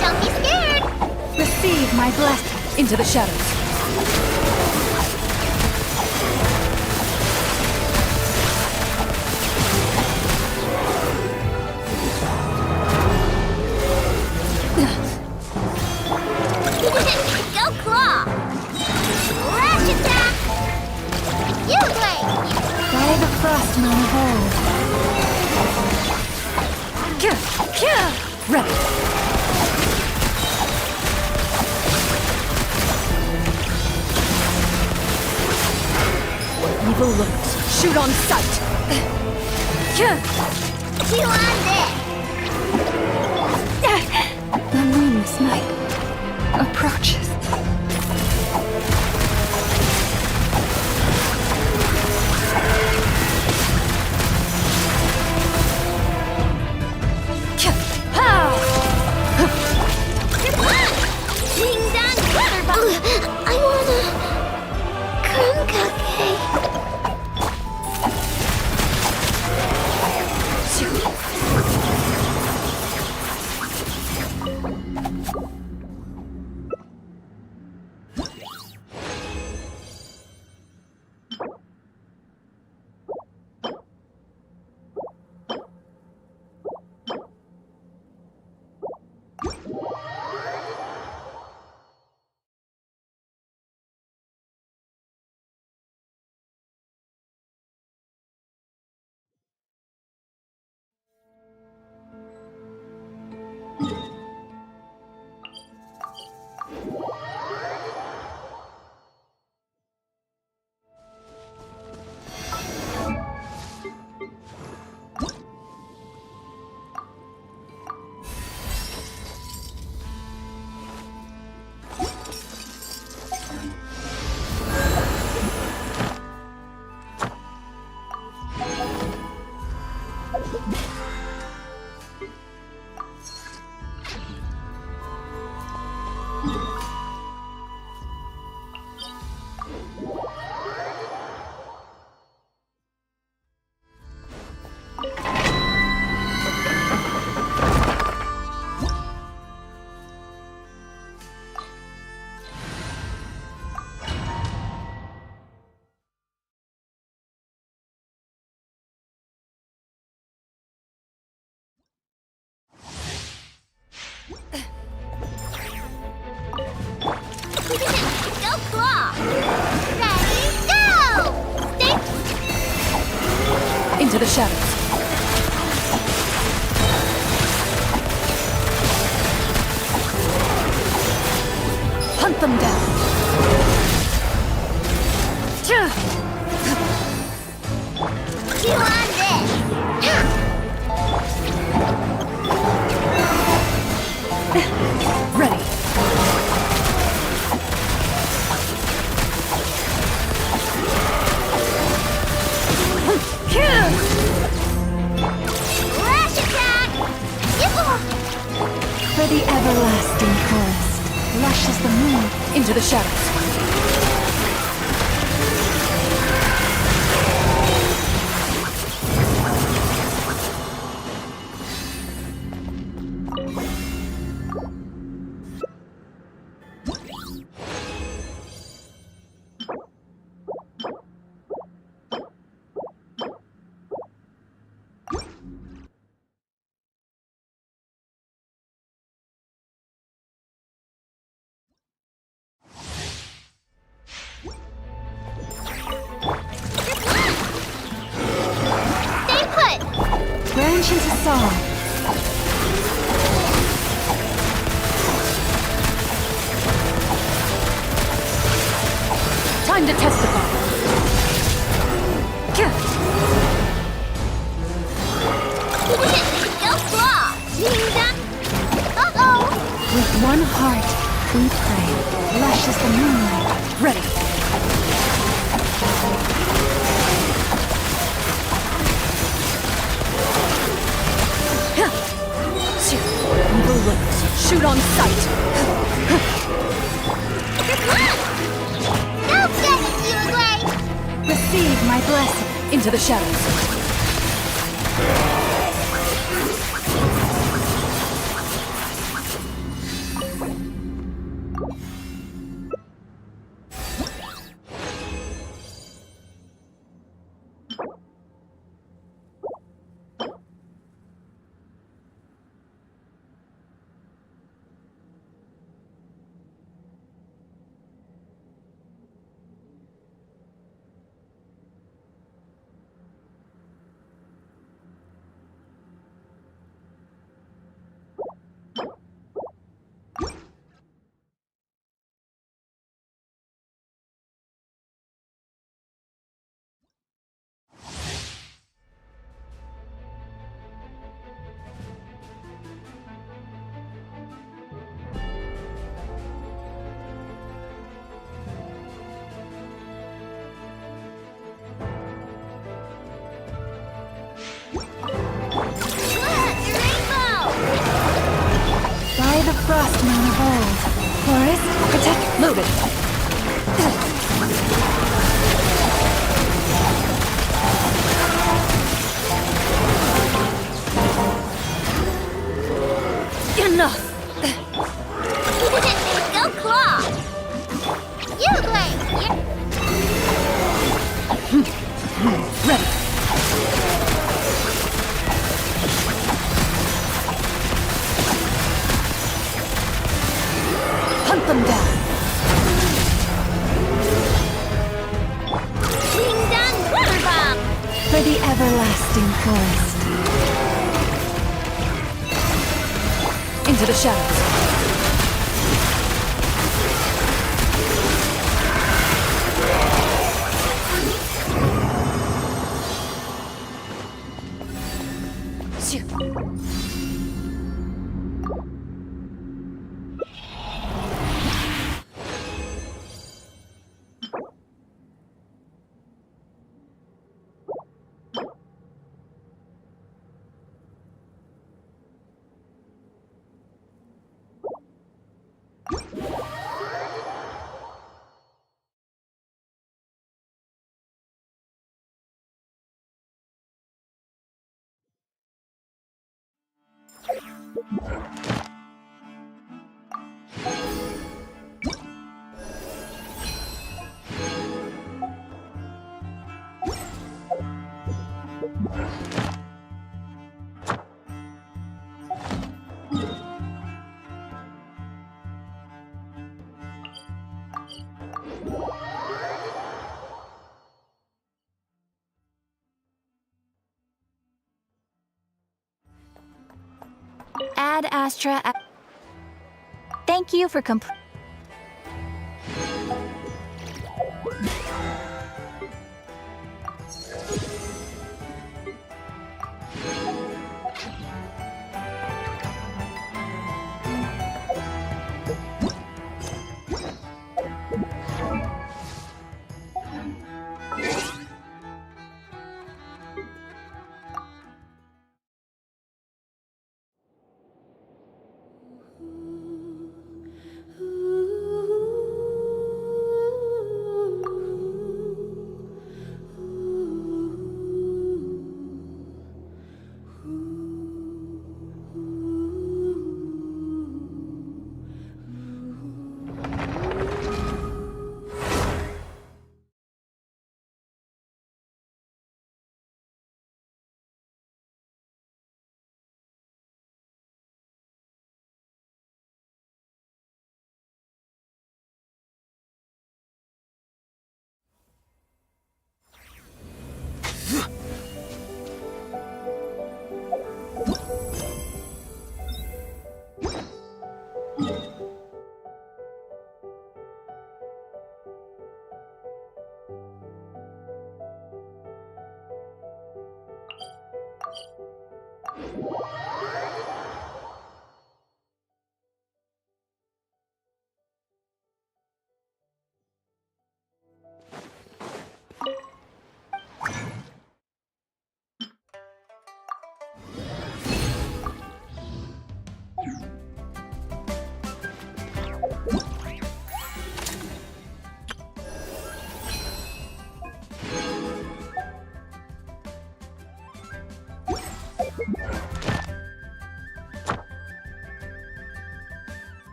Don't be scared! Receive my blessing into the shadows. Go claw! Lash attack! You blade! By the frost in my hold. Ready. Where evil lurks, shoot on sight. Chew on this! The moonless night approaches. I wanna... Kankake. Go claw! Ready, go! Stay... Into the shadows. Hunt them down. Chew on this! Ready. Lash attack! For the everlasting forest, lush as the moon into the shadows. Branch into song. Time to testify. Go claw! Ding-dong! Uh-oh! With one heart, we pray. Lush as the moonlight. Ready. Evil lips. Shoot on sight. Go get it, you away! Receive my blessing. Into the shadows. By the frost moon of old. Forest, protect, loaded. Enough! Go claw! You away! Ready. Hunt them down. Ding-dong water bomb! For the everlasting forest. Into the shadows. Ad Astra. Thank you for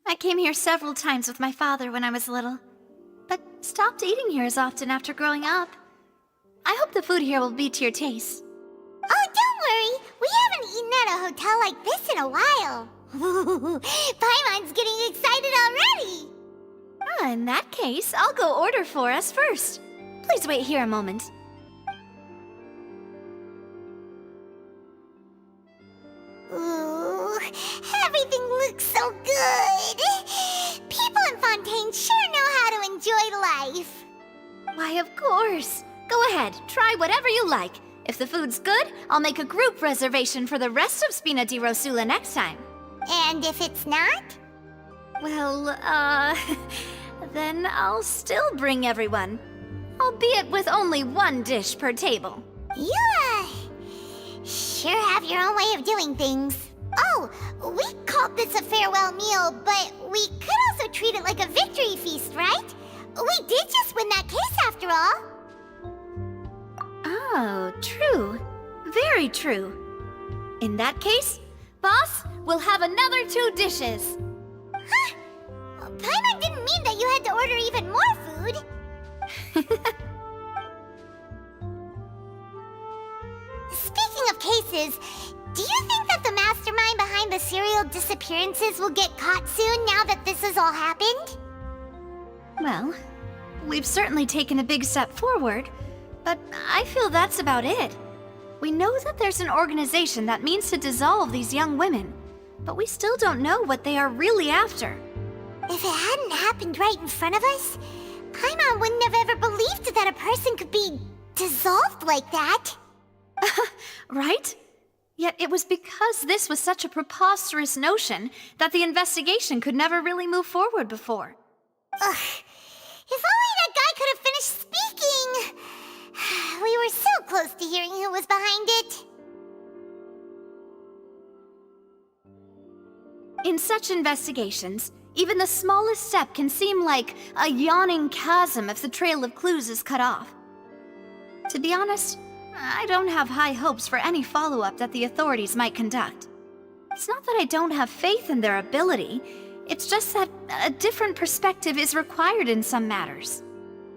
I came here several times with my father when I was little, but stopped eating here as often after growing up. I hope the food here will be to your taste. Oh, don't worry. We haven't eaten at a hotel like this in a while. Paimon's getting excited already. In that case, I'll go order for us first. Please wait here a moment. Ooh, everything looks so good. People in Fontaine sure know how to enjoy life. Why, of course. Go ahead, try whatever you like. If the food's good, I'll make a group reservation for the rest of Spina di Rosula next time. And if it's not? Well, then I'll still bring everyone. Albeit with only one dish per table. You, sure have your own way of doing things. Oh, we called this a farewell meal, but we could also treat it like a victory feast, right? We did just win that case after all. Oh, true. Very true. In that case, boss, we'll have another 2 dishes. Huh? Paimon didn't mean that you had to order even more food. Speaking of cases, do you think that the mastermind behind the serial disappearances will get caught soon now that this has all happened? Well, we've certainly taken a big step forward, but I feel that's about it. We know that there's an organization that means to dissolve these young women, but we still don't know what they are really after. If it hadn't happened right in front of us, Paimon wouldn't have ever believed that a person could be dissolved like that. Right? Yet it was because this was such a preposterous notion that the investigation could never really move forward before. Ugh. If only that guy could have finished speaking! We were so close to hearing who was behind it. In such investigations, even the smallest step can seem like a yawning chasm if the trail of clues is cut off. To be honest, I don't have high hopes for any follow-up that the authorities might conduct. It's not that I don't have faith in their ability, it's just that a different perspective is required in some matters.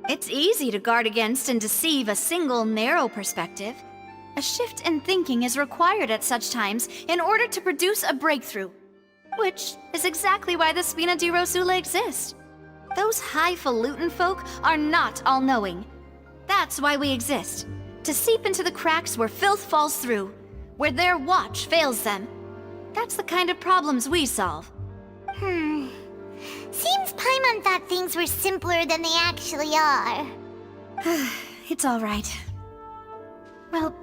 It's easy to guard against and deceive a single narrow perspective. A shift in thinking is required at such times in order to produce a breakthrough, which is exactly why the Spina di Rosula exists. Those highfalutin folk are not all-knowing. That's why we exist. To seep into the cracks where filth falls through, where their watch fails them. That's the kind of problems we solve. Seems Paimon thought things were simpler than they actually are. It's all right. Well,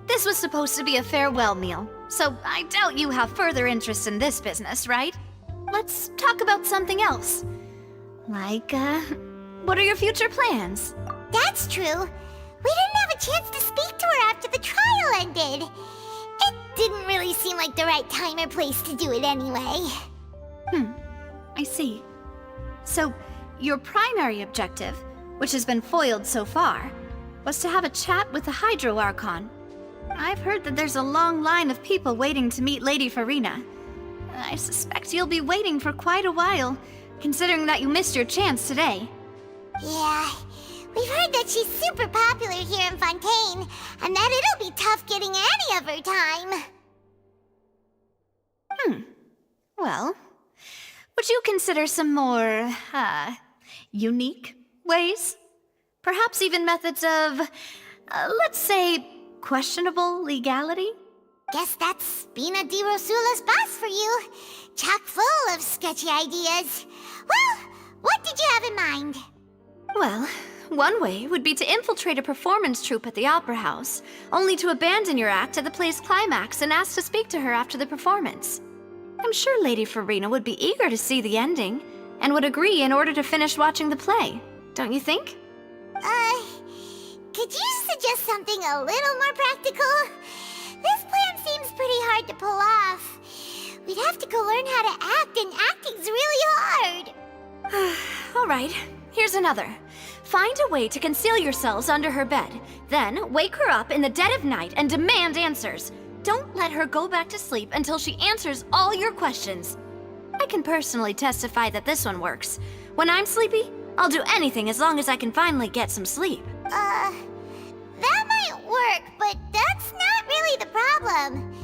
this was supposed to be a farewell meal, so I doubt you have further interest in this business, right? Let's talk about something else. Like, what are your future plans? That's true. We didn't have a chance to speak to her after the trial ended. It didn't really seem like the right time or place to do it anyway. I see. So, your primary objective, which has been foiled so far, was to have a chat with the Hydro Archon. I've heard that there's a long line of people waiting to meet Lady Farina. I suspect you'll be waiting for quite a while, considering that you missed your chance today. Yeah, we've heard that she's super popular here in Fontaine, and that it'll be tough getting any of her time. Well, would you consider some more, unique ways? Perhaps even methods of, let's say, questionable legality? Guess that's Spina di Rosula's boss for you. Chock full of sketchy ideas. Well, what did you have in mind? Well, one way would be to infiltrate a performance troupe at the Opera House, only to abandon your act at the play's climax and ask to speak to her after the performance. I'm sure Lady Farina would be eager to see the ending, and would agree in order to finish watching the play. Don't you think? Could you suggest something a little more practical? This plan seems pretty hard to pull off. We'd have to go learn how to act, and acting's really hard. All right, here's another. Find a way to conceal yourselves under her bed. Then wake her up in the dead of night and demand answers. Don't let her go back to sleep until she answers all your questions. I can personally testify that this one works. When I'm sleepy, I'll do anything as long as I can finally get some sleep. That might work, but that's not really the problem.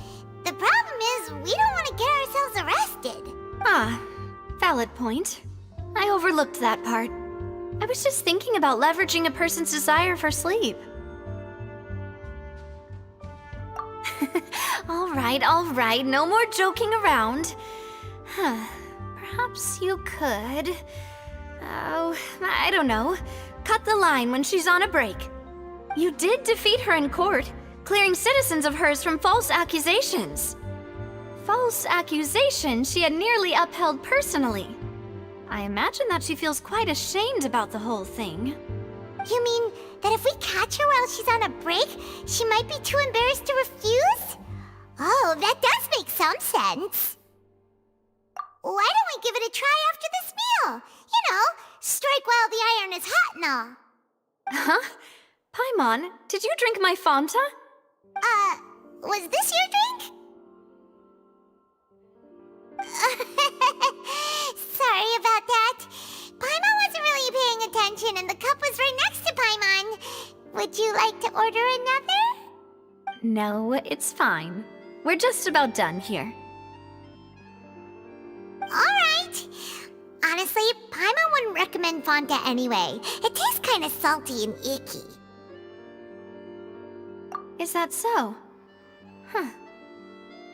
The problem is we don't want to get ourselves arrested. Ah, valid point. I overlooked that part. I was just thinking about leveraging a person's desire for sleep. All right, no more joking around. Perhaps you could... Oh, I don't know. Cut the line when she's on a break. You did defeat her in court, clearing citizens of hers from false accusations. False accusations she had nearly upheld personally. I imagine that she feels quite ashamed about the whole thing. You mean that if we catch her while she's on a break, she might be too embarrassed to refuse? Oh, that does make some sense. Why don't we give it a try after this meal? You know, strike while the iron is hot and all. Huh? Paimon, did you drink my Fanta? Was this your drink? Sorry about that. Paimon wasn't really paying attention and the cup was right next to Paimon. Would you like to order another? No, it's fine. We're just about done here. Alright. Honestly, Paimon wouldn't recommend Fanta anyway. It tastes kind of salty and icky. Is that so? Huh.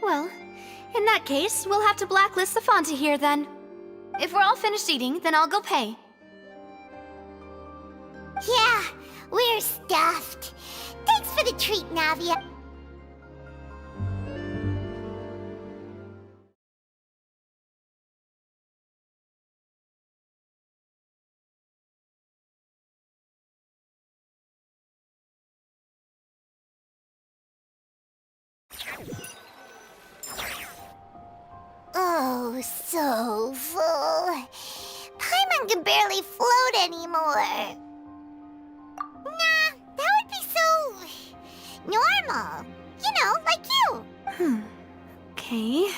Well, in that case, we'll have to blacklist the Fanta here then. If we're all finished eating, then I'll go pay. Yeah, we're stuffed. Thanks for the treat, Navia. Oh, so full. Paimon can barely float anymore. Nah, that would be so... normal. You know, like you. Okay.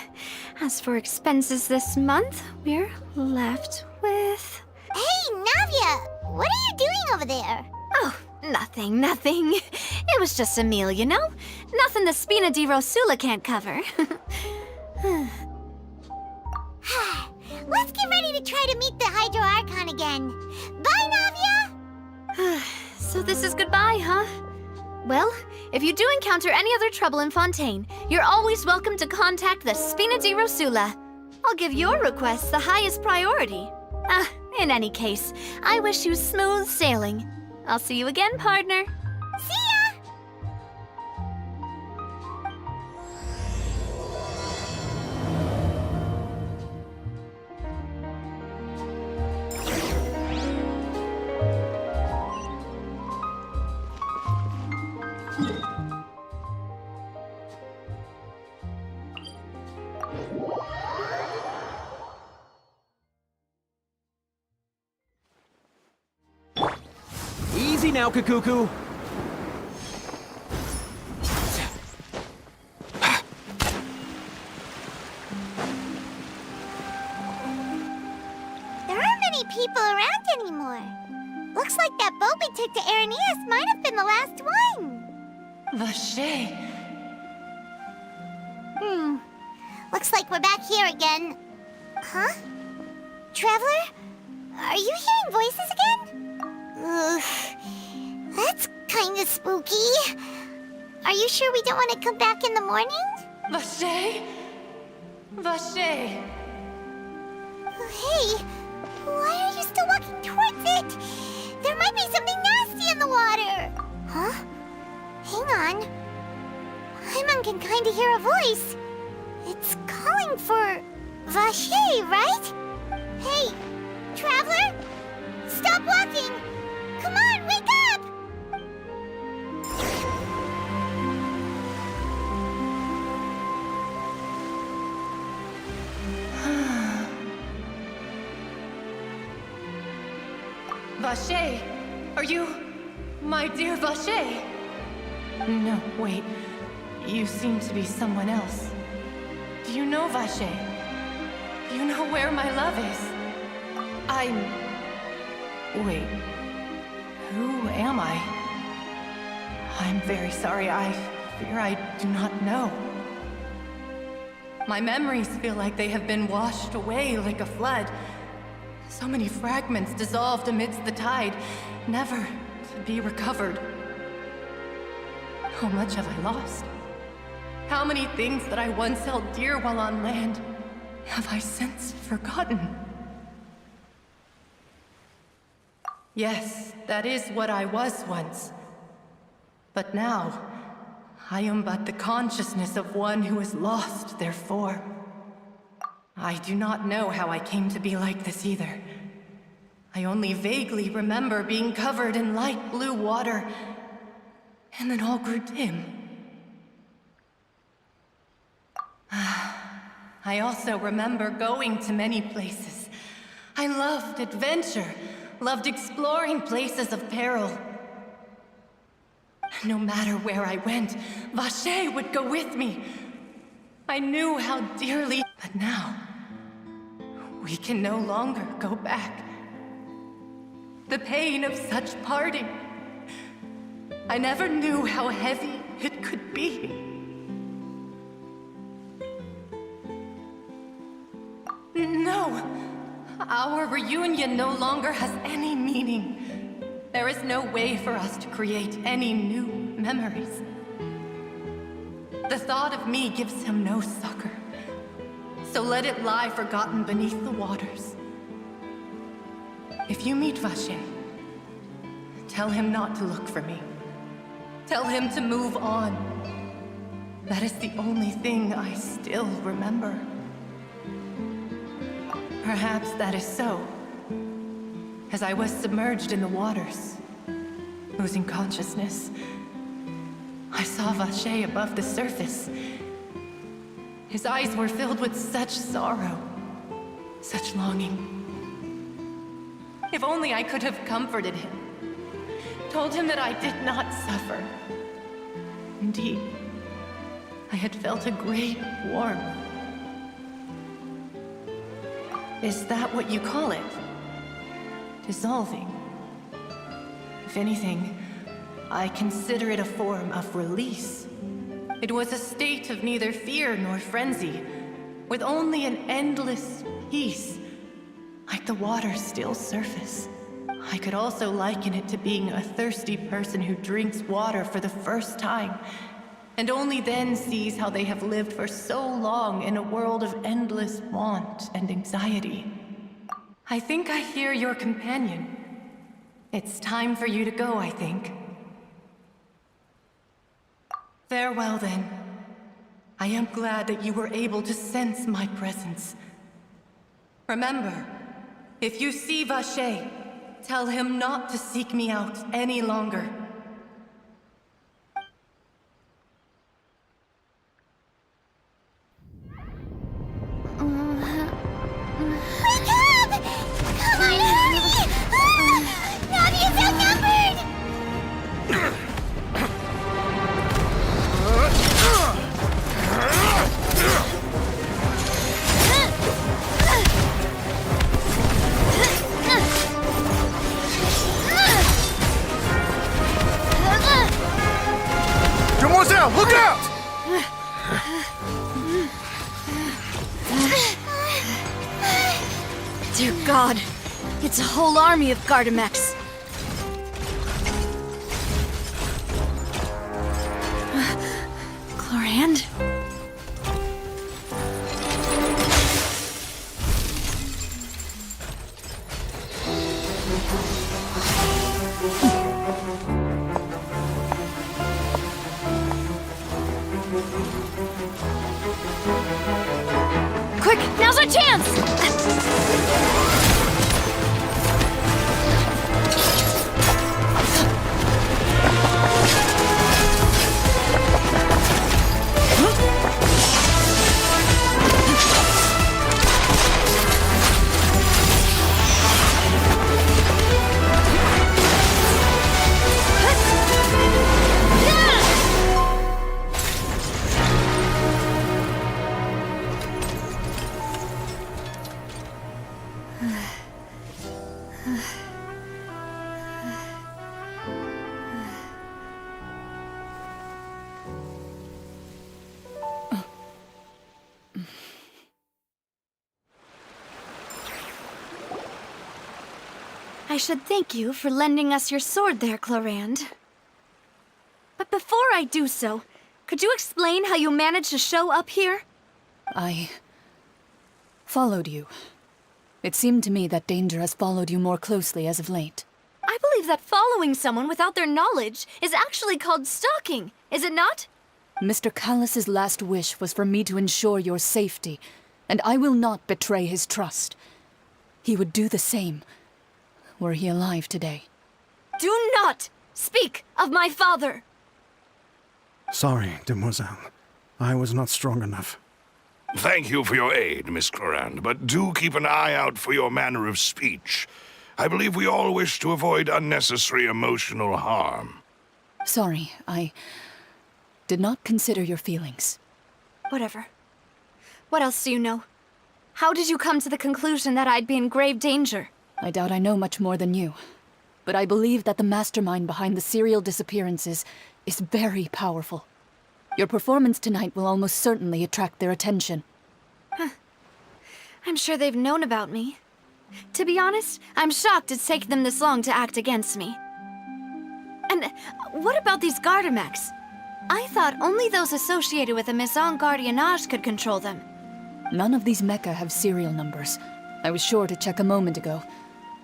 As for expenses this month, we're left with... Hey, Navia! What are you doing over there? Oh, nothing. It was just a meal, you know? Nothing the Spina di Rosula can't cover. Let's get ready to try to meet the Hydro Archon again. Bye, Navia! So this is goodbye, huh? Well, if you do encounter any other trouble in Fontaine, you're always welcome to contact the Spina di Rosula. I'll give your request the highest priority. In any case, I wish you smooth sailing. I'll see you again, partner. See ya! Easy now, Kakuku. There aren't many people around anymore. Looks like that boat we took to Araneas might have been the last one. Vache. Looks like we're back here again. Huh? Traveler? Are you hearing voices again? Ugh. That's kinda spooky. Are you sure we don't want to come back in the morning? Vache? Vache. Hey, why are you still walking towards it? There might be something nasty in the water. Huh? Hang on. Paimon can kinda hear a voice. It's calling for Vache, right? Hey, Vache, are you... my dear Vache? No, wait. You seem to be someone else. Do you know Vache? Do you know where my love is? Wait. Who am I? I'm very sorry. I fear I do not know. My memories feel like they have been washed away like a flood. So many fragments dissolved amidst the tide, never to be recovered. How much have I lost? How many things that I once held dear while on land have I since forgotten? Yes, that is what I was once. But now, I am but the consciousness of one who is lost, therefore. I do not know how I came to be like this either. I only vaguely remember being covered in light blue water, and then all grew dim. I also remember going to many places. I loved adventure, loved exploring places of peril. No matter where I went, Vache would go with me. I knew how dearly... But now, we can no longer go back. The pain of such parting. I never knew how heavy it could be. No! Our reunion no longer has any meaning. There is no way for us to create any new memories. The thought of me gives him no succor. So let it lie forgotten beneath the waters. If you meet Vache, tell him not to look for me. Tell him to move on. That is the only thing I still remember. Perhaps that is so. As I was submerged in the waters, losing consciousness, I saw Vache above the surface. His eyes were filled with such sorrow, such longing. If only I could have comforted him, told him that I did not suffer. Indeed, I had felt a great warmth. Is that what you call it? Dissolving? If anything, I consider it a form of release. It was a state of neither fear nor frenzy, with only an endless peace, like the water's still surface. I could also liken it to being a thirsty person who drinks water for the first time, and only then sees how they have lived for so long in a world of endless want and anxiety. I think I hear your companion. It's time for you to go, I think. Farewell, then. I am glad that you were able to sense my presence. Remember, if you see Vache, tell him not to seek me out any longer. Look out! Dear God, it's a whole army of Gardamex. Chlorand? Quick, now's our chance! I should thank you for lending us your sword there, Clorand. But before I do so, could you explain how you managed to show up here? I followed you. It seemed to me that danger has followed you more closely as of late. I believe that following someone without their knowledge is actually called stalking, is it not? Mr. Callus's last wish was for me to ensure your safety, and I will not betray his trust. He would do the same, were he alive today. Do not speak of my father! Sorry, demoiselle. I was not strong enough. Thank you for your aid, Miss Clorand, but do keep an eye out for your manner of speech. I believe we all wish to avoid unnecessary emotional harm. Sorry, I did not consider your feelings. Whatever. What else do you know? How did you come to the conclusion that I'd be in grave danger? I doubt I know much more than you, but I believe that the mastermind behind the serial disappearances is very powerful. Your performance tonight will almost certainly attract their attention. I'm sure they've known about me. To be honest, I'm shocked it's taken them this long to act against me. And what about these Gardamex? I thought only those associated with the Maison Gardiennage could control them. None of these mecha have serial numbers. I was sure to check a moment ago.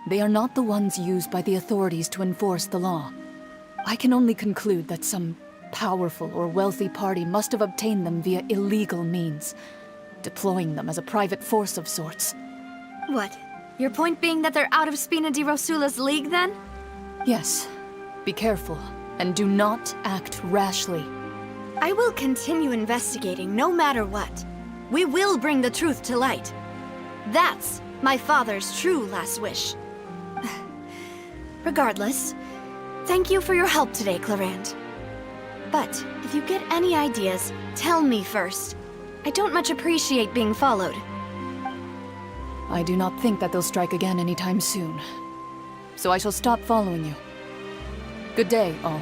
They are not the ones used by the authorities to enforce the law. I can only conclude that some powerful or wealthy party must have obtained them via illegal means, deploying them as a private force of sorts. What? Your point being that they're out of Spina di Rosula's league, then? Yes. Be careful, and do not act rashly. I will continue investigating no matter what. We will bring the truth to light. That's my father's true last wish. Regardless, thank you for your help today, Clorand. But if you get any ideas, tell me first. I don't much appreciate being followed. I do not think that they'll strike again anytime soon. So I shall stop following you. Good day, all.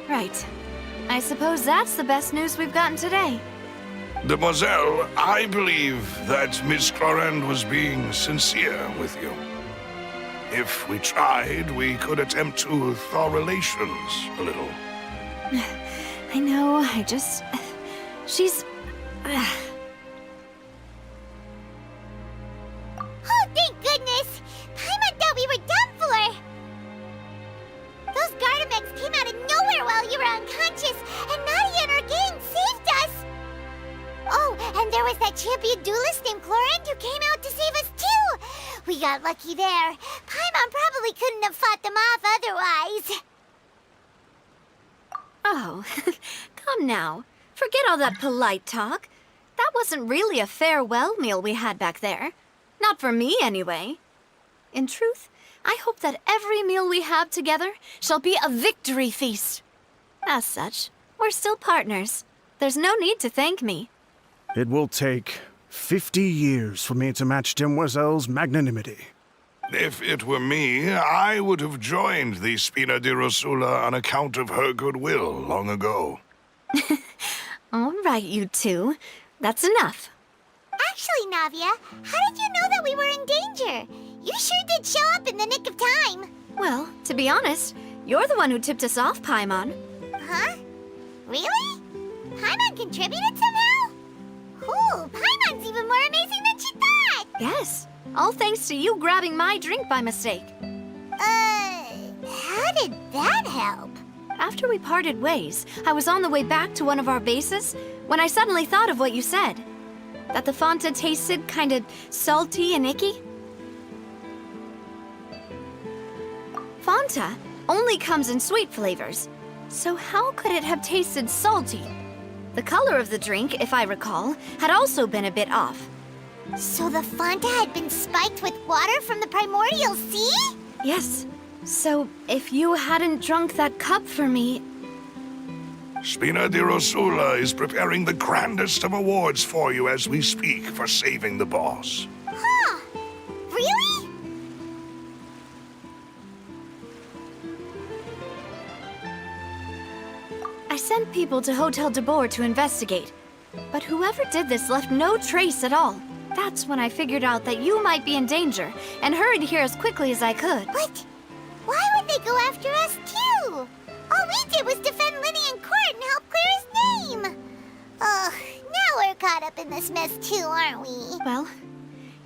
Right. I suppose that's the best news we've gotten today. Demoiselle, I believe that Miss Clorand was being sincere with you. If we tried, we could attempt to thaw relations a little. I know, she's... Oh, thank goodness! Paimon thought we were done for! Those Gardamex came out of nowhere while you were unconscious, and Nadia and her gang saved us! Oh, and there was that champion duelist named Clorand who came out to save us too! We got lucky there. Paimon probably couldn't have fought them off otherwise. Oh, come now. Forget all that polite talk. That wasn't really a farewell meal we had back there. Not for me, anyway. In truth, I hope that every meal we have together shall be a victory feast. As such, we're still partners. There's no need to thank me. It will take 50 years for me to match Demoiselle's magnanimity. If it were me, I would have joined the Spina di Rosula on account of her goodwill long ago. All right, you two. That's enough. Actually, Navia, how did you know that we were in danger? You sure did show up in the nick of time. Well, to be honest, you're the one who tipped us off, Paimon. Huh? Really? Paimon contributed somehow? Ooh, Paimon's even more amazing than she thought! Yes, all thanks to you grabbing my drink by mistake. How did that help? After we parted ways, I was on the way back to one of our bases when I suddenly thought of what you said. That the Fanta tasted kind of salty and icky. Fanta only comes in sweet flavors, so how could it have tasted salty? The color of the drink, if I recall, had also been a bit off. So the Fanta had been spiked with water from the primordial sea? Yes. So if you hadn't drunk that cup for me... Spina di Rosula is preparing the grandest of awards for you as we speak for saving the boss. Huh. Really? I sent people to Hotel de Boer to investigate, but whoever did this left no trace at all. That's when I figured out that you might be in danger and hurried here as quickly as I could. But why would they go after us too? All we did was defend Lenny in court and help clear his name. Ugh, now we're caught up in this mess too, aren't we? Well,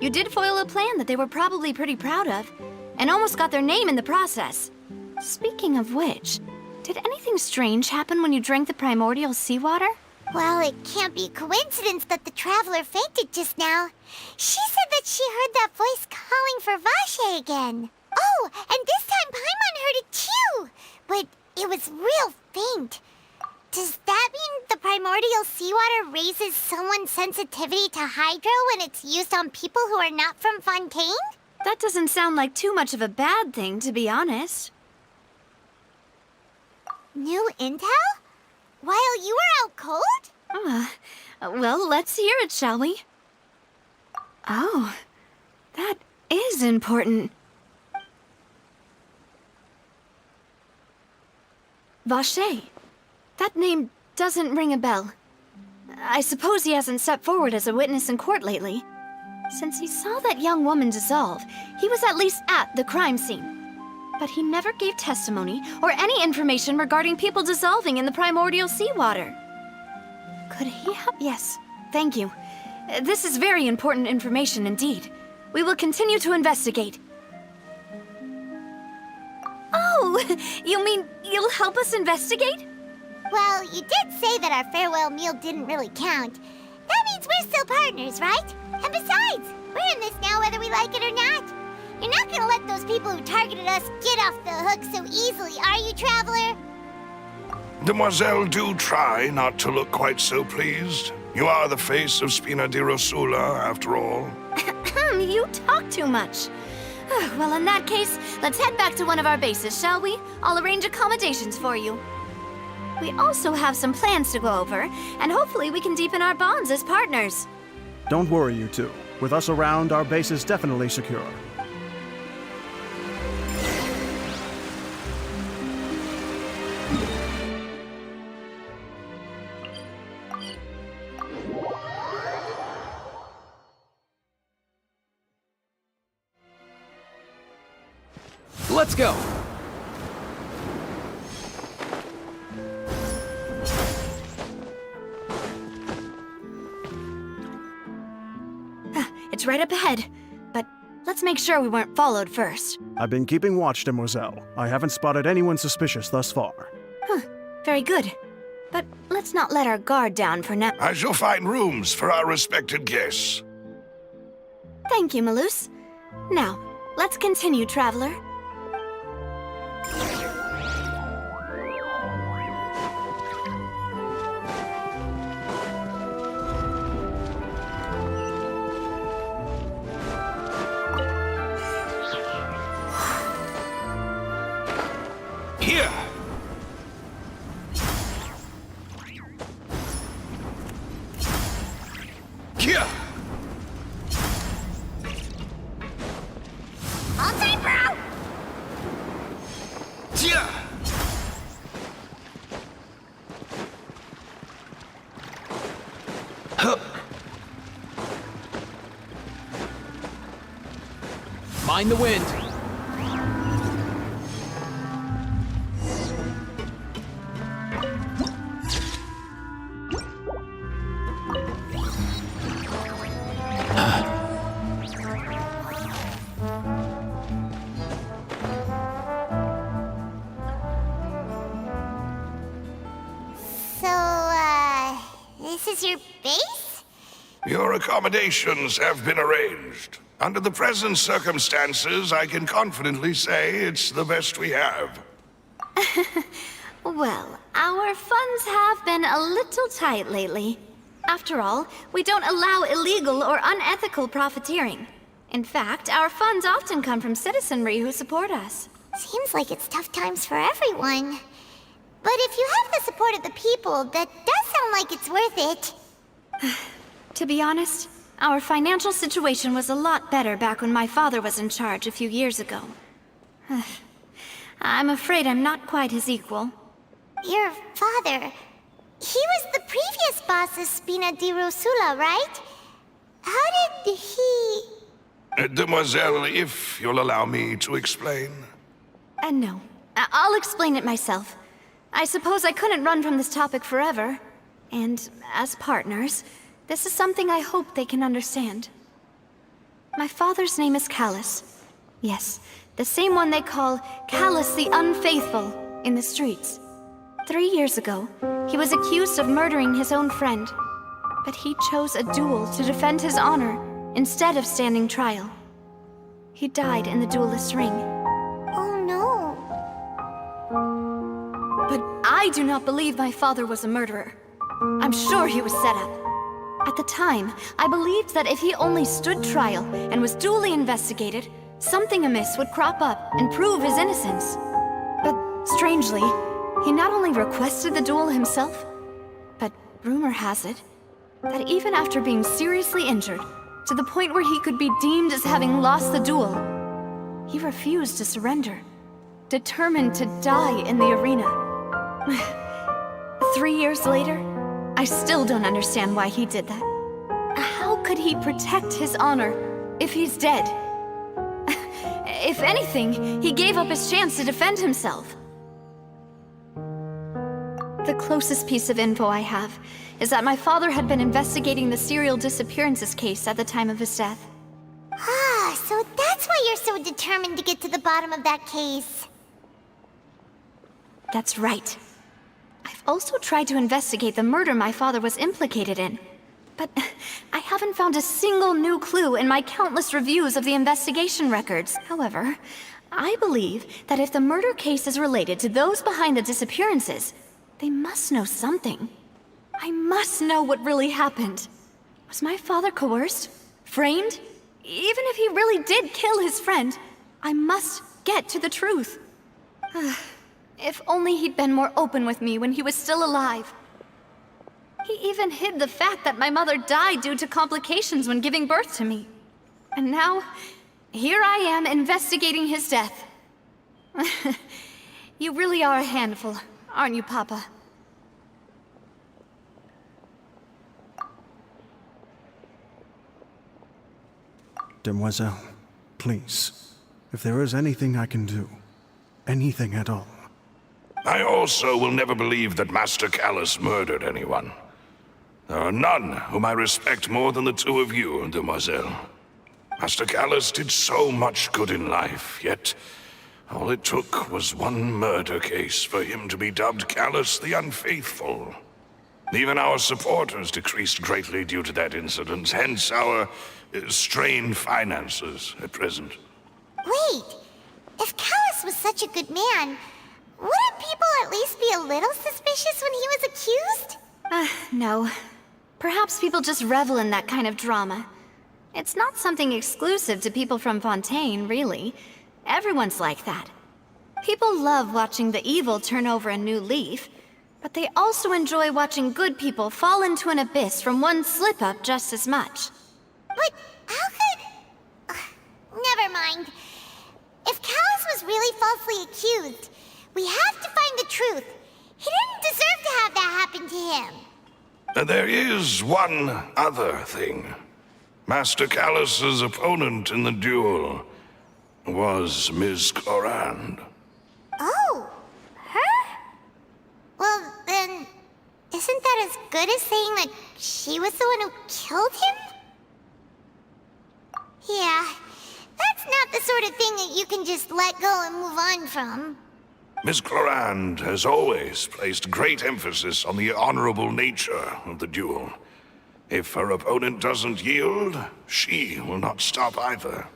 you did foil a plan that they were probably pretty proud of, and almost got their name in the process. Speaking of which, did anything strange happen when you drank the primordial seawater? Well, it can't be a coincidence that the traveler fainted just now. She said that she heard that voice calling for Vache again. Oh, and this time Paimon heard it too, but it was real faint. Does that mean the primordial seawater raises someone's sensitivity to hydro when it's used on people who are not from Fontaine? That doesn't sound like too much of a bad thing, to be honest. New intel? While you were out cold? Well, let's hear it, shall we? Oh, that is important. Vache. That name doesn't ring a bell. I suppose he hasn't stepped forward as a witness in court lately. Since he saw that young woman dissolve, he was at least at the crime scene. But he never gave testimony or any information regarding people dissolving in the primordial seawater. Could he have? Yes, thank you. This is very important information indeed. We will continue to investigate. Oh, you mean you'll help us investigate? Well, you did say that our farewell meal didn't really count. That means we're still partners, right? And besides, we're in this now whether we like it or not. You're not gonna let those people who targeted us get off the hook so easily, are you, Traveler? Demoiselle, do try not to look quite so pleased. You are the face of Spina di Rosula, after all. You talk too much. Well, in that case, let's head back to one of our bases, shall we? I'll arrange accommodations for you. We also have some plans to go over, and hopefully we can deepen our bonds as partners. Don't worry, you two. With us around, our base is definitely secure. Let's go! It's right up ahead, but let's make sure we weren't followed first. I've been keeping watch, Demoiselle. I haven't spotted anyone suspicious thus far. Very good. But let's not let our guard down for now. I shall find rooms for our respected guests. Thank you, Malus. Now, let's continue, Traveler. Here! Here! All time, bro! Here! Huh. Mind the wind. This is your base? Your accommodations have been arranged. Under the present circumstances, I can confidently say it's the best we have. Well, our funds have been a little tight lately. After all, we don't allow illegal or unethical profiteering. In fact, our funds often come from citizenry who support us. Seems like it's tough times for everyone. But if you have the support of the people, that does sound like it's worth it. To be honest, our financial situation was a lot better back when my father was in charge a few years ago. I'm afraid I'm not quite his equal. Your father... He was the previous boss of Spina di Rosula, right? How did he... Demoiselle, if you'll allow me to explain. No. I'll explain it myself. I suppose I couldn't run from this topic forever. And as partners, this is something I hope they can understand. My father's name is Callus. Yes, the same one they call Callus the Unfaithful in the streets. 3 years ago, he was accused of murdering his own friend. But he chose a duel to defend his honor instead of standing trial. He died in the duelist's ring. Oh no. But I do not believe my father was a murderer. I'm sure he was set up. At the time, I believed that if he only stood trial and was duly investigated, something amiss would crop up and prove his innocence. But strangely, he not only requested the duel himself, but rumor has it that even after being seriously injured, to the point where he could be deemed as having lost the duel, he refused to surrender, determined to die in the arena. 3 years later, I still don't understand why he did that. How could he protect his honor if he's dead? If anything, he gave up his chance to defend himself. The closest piece of info I have is that my father had been investigating the serial disappearances case at the time of his death. Ah, so that's why you're so determined to get to the bottom of that case. That's right. I've also tried to investigate the murder my father was implicated in, but I haven't found a single new clue in my countless reviews of the investigation records. However, I believe that if the murder case is related to those behind the disappearances, they must know something. I must know what really happened. Was my father coerced? Framed? Even if he really did kill his friend, I must get to the truth. If only he'd been more open with me when he was still alive. He even hid the fact that my mother died due to complications when giving birth to me. And now, here I am investigating his death. You really are a handful, aren't you, Papa? Demoiselle, please, if there is anything I can do, anything at all. I also will never believe that Master Callus murdered anyone. There are none whom I respect more than the two of you, Demoiselle. Master Callus did so much good in life, yet all it took was one murder case for him to be dubbed Callus the Unfaithful. Even our supporters decreased greatly due to that incident, hence our strained finances at present. Wait, if Callus was such a good man, wouldn't people at least be a little suspicious when he was accused? No. Perhaps people just revel in that kind of drama. It's not something exclusive to people from Fontaine, really. Everyone's like that. People love watching the evil turn over a new leaf, but they also enjoy watching good people fall into an abyss from one slip-up just as much. But how could... never mind. If Callus was really falsely accused, we have to find the truth. He didn't deserve to have that happen to him. There is one other thing. Master Callus's opponent in the duel was Ms. Clorand. Oh, her? Well, then, isn't that as good as saying that she was the one who killed him? Yeah, that's not the sort of thing that you can just let go and move on from. Ms. Clorand has always placed great emphasis on the honorable nature of the duel. If her opponent doesn't yield, she will not stop either.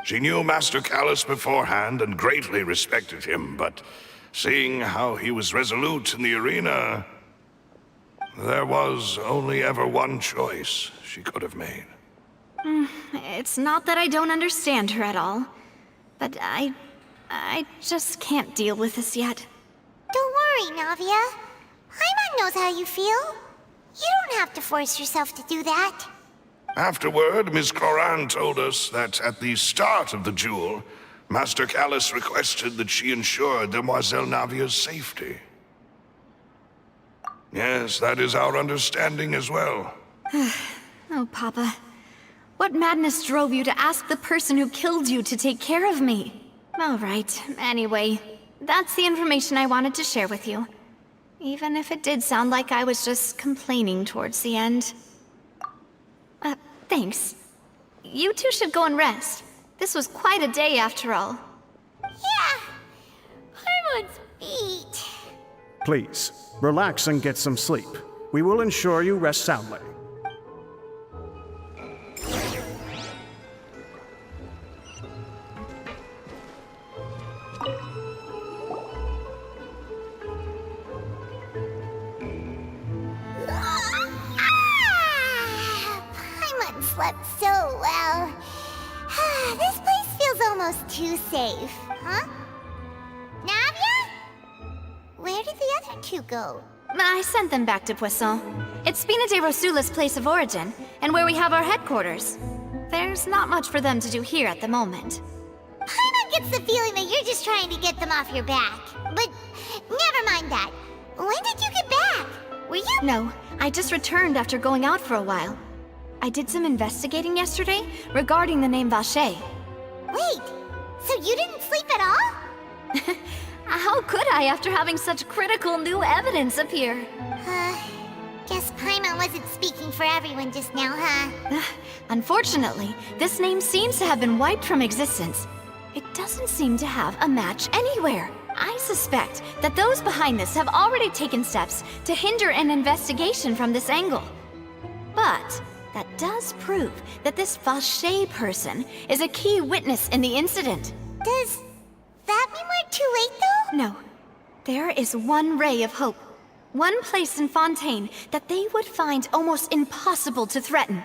She knew Master Callus beforehand and greatly respected him, but seeing how he was resolute in the arena, there was only ever one choice she could have made. It's not that I don't understand her at all, but I just can't deal with this yet. Don't worry, Navia. Paimon knows how you feel. You don't have to force yourself to do that. Afterward, Miss Cloran told us that at the start of the duel, Master Callus requested that she ensure Demoiselle Navia's safety. Yes, that is our understanding as well. Oh, Papa. What madness drove you to ask the person who killed you to take care of me? All right, anyway, that's the information I wanted to share with you. Even if it did sound like I was just complaining towards the end. Thanks. You two should go and rest. This was quite a day after all. Yeah. Paimon's feet. Please, relax and get some sleep. We will ensure you rest soundly. Paimon slept so well. This place feels almost too safe, huh? Navia? Where did the other two go? I sent them back to Poisson. It's Spina de Rosula's place of origin, and where we have our headquarters. There's not much for them to do here at the moment. Paimon gets the feeling that you're just trying to get them off your back. But never mind that. When did you get back? Were you? No, I just returned after going out for a while. I did some investigating yesterday regarding the name Vacher. Wait, so you didn't sleep at all? How could I after having such critical new evidence appear? Guess Paimon wasn't speaking for everyone just now, huh? Unfortunately, this name seems to have been wiped from existence. It doesn't seem to have a match anywhere. I suspect that those behind this have already taken steps to hinder an investigation from this angle. But that does prove that this Vacher person is a key witness in the incident. Does that mean we're too late, though? No. There is one ray of hope. One place in Fontaine that they would find almost impossible to threaten,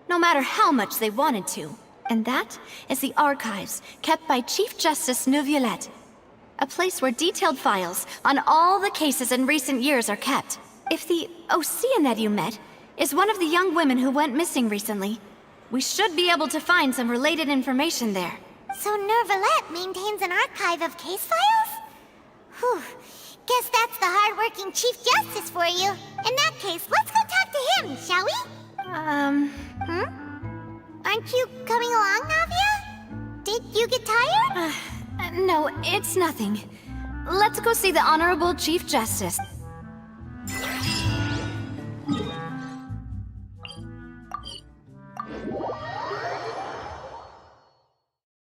no matter how much they wanted to. And that is the archives kept by Chief Justice Neuvillette. A place where detailed files on all the cases in recent years are kept. If the Oceanette you met is one of the young women who went missing recently, we should be able to find some related information there. So Neuvillette maintains an archive of case files? Whew. Guess that's the hard-working Chief Justice for you. In that case, let's go talk to him, shall we? Aren't you coming along, Navia? Did you get tired? No, it's nothing. Let's go see the Honorable Chief Justice.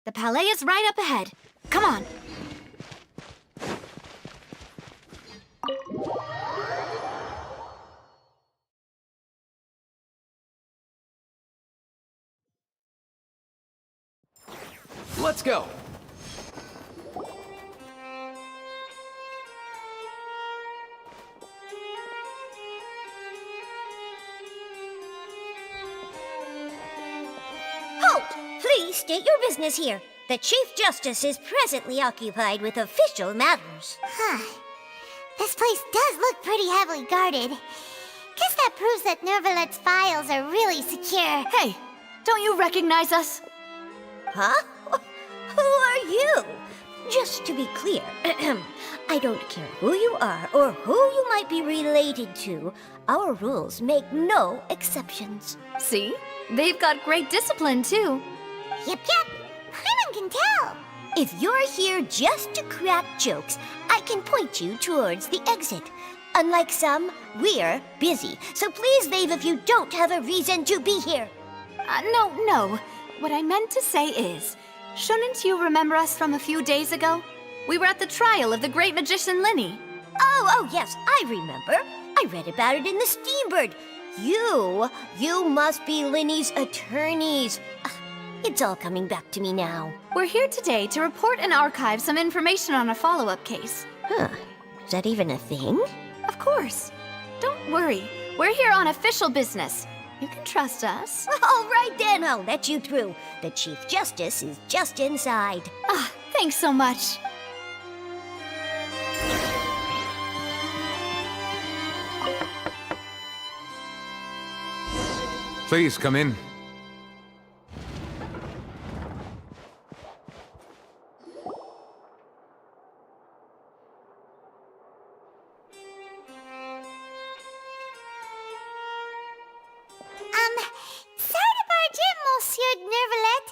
The Palais is right up ahead. Come on. Let's go. Halt! Please state your business here. The Chief Justice is presently occupied with official matters. This place does look pretty heavily guarded. Guess that proves that Neuvillette's files are really secure. Hey, don't you recognize us? Huh? Who are you? Just to be clear, I don't care who you are or who you might be related to. Our rules make no exceptions. See? They've got great discipline, too. Yep. Paimon can tell. If you're here just to crack jokes, I can point you towards the exit. Unlike some, we're busy, so please leave if you don't have a reason to be here. No. What I meant to say is, shouldn't you remember us from a few days ago? We were at the trial of the great magician Linny. Oh, yes, I remember. I read about it in the Steambird. You must be Linny's attorneys. It's all coming back to me now. We're here today to report and archive some information on a follow-up case. Is that even a thing? Of course. Don't worry. We're here on official business. You can trust us. All right then, I'll let you through. The Chief Justice is just inside. Thanks so much. Please come in. Sorry to barge in, Monsieur Nervalet.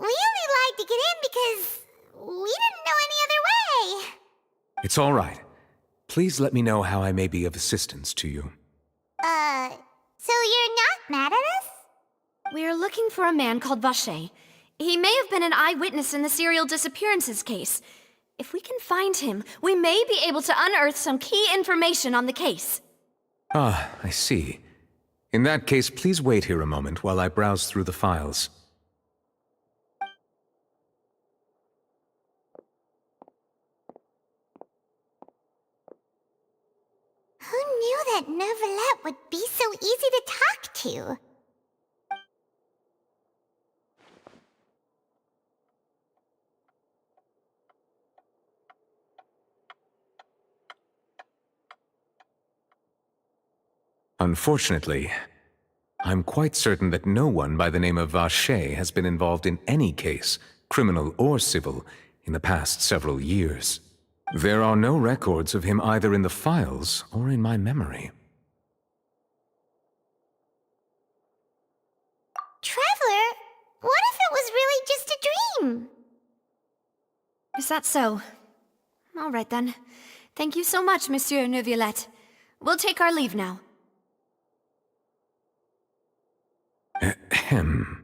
We only lied to get in because we didn't know any other way. It's all right. Please let me know how I may be of assistance to you. So you're not mad at us? We're looking for a man called Vacher. He may have been an eyewitness in the serial disappearances case. If we can find him, we may be able to unearth some key information on the case. Ah, I see. In that case, please wait here a moment while I browse through the files. Who knew that Nervalet would be so easy to talk to? Unfortunately, I'm quite certain that no one by the name of Vacher has been involved in any case, criminal or civil, in the past several years. There are no records of him either in the files or in my memory. Traveler, what if it was really just a dream? Is that so? All right then. Thank you so much, Monsieur Neuvillette. We'll take our leave now. Ahem.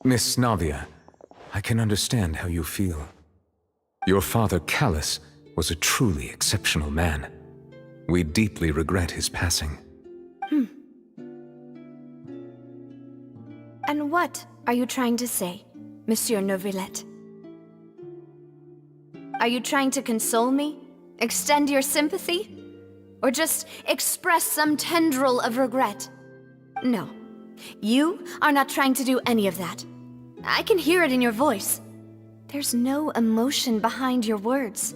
Miss Navia, I can understand how you feel. Your father, Callus, was a truly exceptional man. We deeply regret his passing. And what are you trying to say, Monsieur Neuvillette? Are you trying to console me? Extend your sympathy? Or just express some tendril of regret? No. You are not trying to do any of that. I can hear it in your voice. There's no emotion behind your words.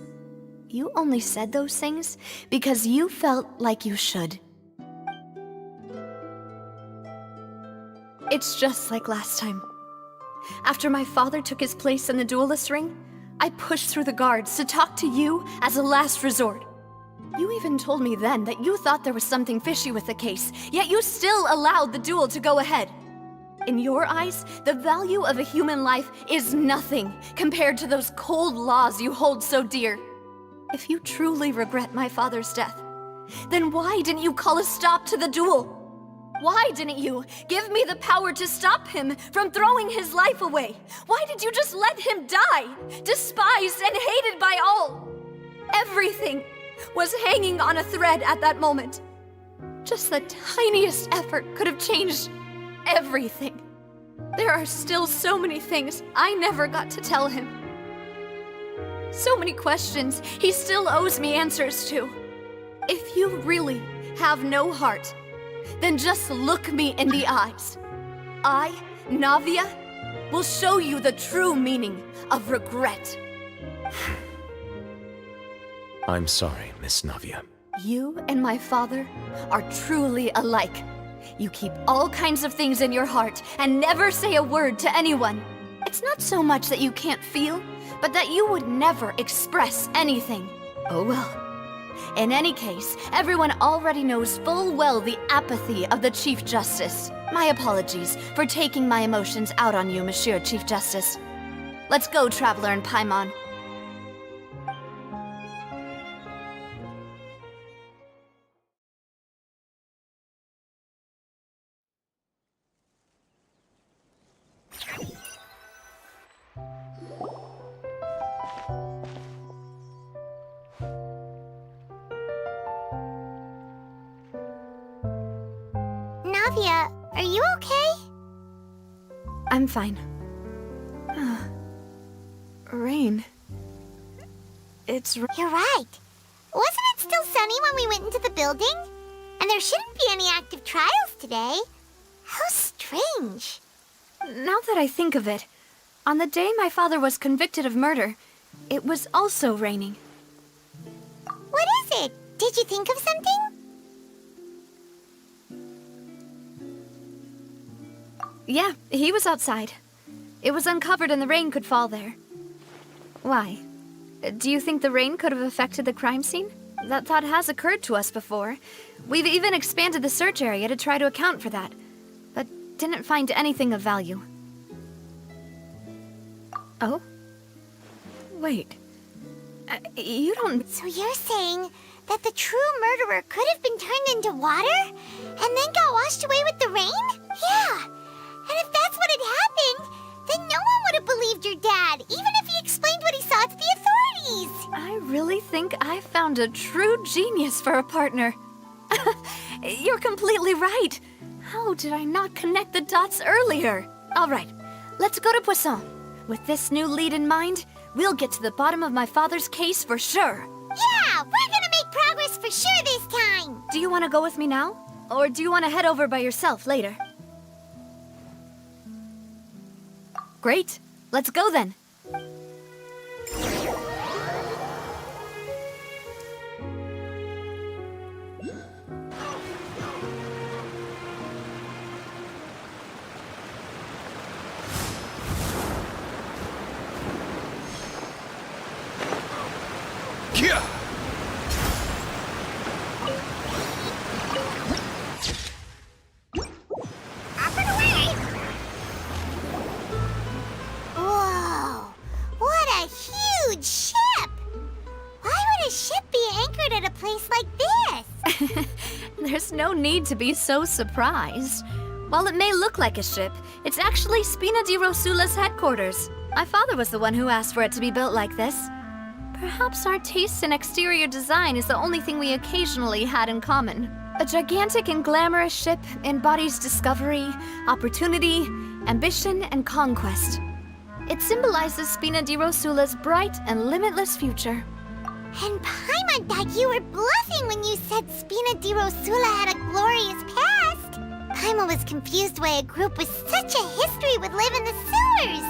You only said those things because you felt like you should. It's just like last time. After my father took his place in the duelist ring, I pushed through the guards to talk to you as a last resort. You even told me then that you thought there was something fishy with the case, yet you still allowed the duel to go ahead. In your eyes, the value of a human life is nothing compared to those cold laws you hold so dear. If you truly regret my father's death, then why didn't you call a stop to the duel? Why didn't you give me the power to stop him from throwing his life away? Why did you just let him die, despised and hated by all? Everything was hanging on a thread at that moment. Just the tiniest effort could have changed everything. There are still so many things I never got to tell him. So many questions he still owes me answers to. If you really have no heart, then just look me in the eyes. I, Navia, will show you the true meaning of regret. I'm sorry, Miss Navia. You and my father are truly alike. You keep all kinds of things in your heart and never say a word to anyone. It's not so much that you can't feel, but that you would never express anything. Oh well. In any case, everyone already knows full well the apathy of the Chief Justice. My apologies for taking my emotions out on you, Monsieur Chief Justice. Let's go, Traveler and Paimon. Navia, are you okay? I'm fine. Rain. You're right. Wasn't it still sunny when we went into the building? And there shouldn't be any active trials today. How strange. Now that I think of it, on the day my father was convicted of murder, it was also raining. What Did you think of something? Yeah, he was outside. It was uncovered and the rain could fall there. Why? Do you think the rain could have affected the crime scene? That thought has occurred to us before. We've even expanded the search area to try to account for that, but didn't find anything of value. Oh? Wait. You don't... So you're saying that the true murderer could have been turned into water and then got washed away with the rain? Yeah. And if that's what had happened, then no one would have believed your dad, even if he explained what he saw to the authorities. I really think I found a true genius for a partner. You're completely right. How did I not connect the dots earlier? All right, let's go to Poisson. With this new lead in mind, we'll get to the bottom of my father's case for sure. Yeah, we're gonna make progress for sure this time. Do you want to go with me now? Or do you want to head over by yourself later? Great. Let's go then. Kia! Whoa, what a huge ship! Why would a ship be anchored at a place like this? There's no need to be so surprised. While it may look like a ship, it's actually Spina di Rosula's headquarters. My father was the one who asked for it to be built like this. Perhaps our taste in exterior design is the only thing we occasionally had in common. A gigantic and glamorous ship embodies discovery, opportunity, ambition, and conquest. It symbolizes Spina di Rosula's bright and limitless future. And Paimon thought you were bluffing when you said Spina di Rosula had a glorious past. Paimon was confused why a group with such a history would live in the sewers.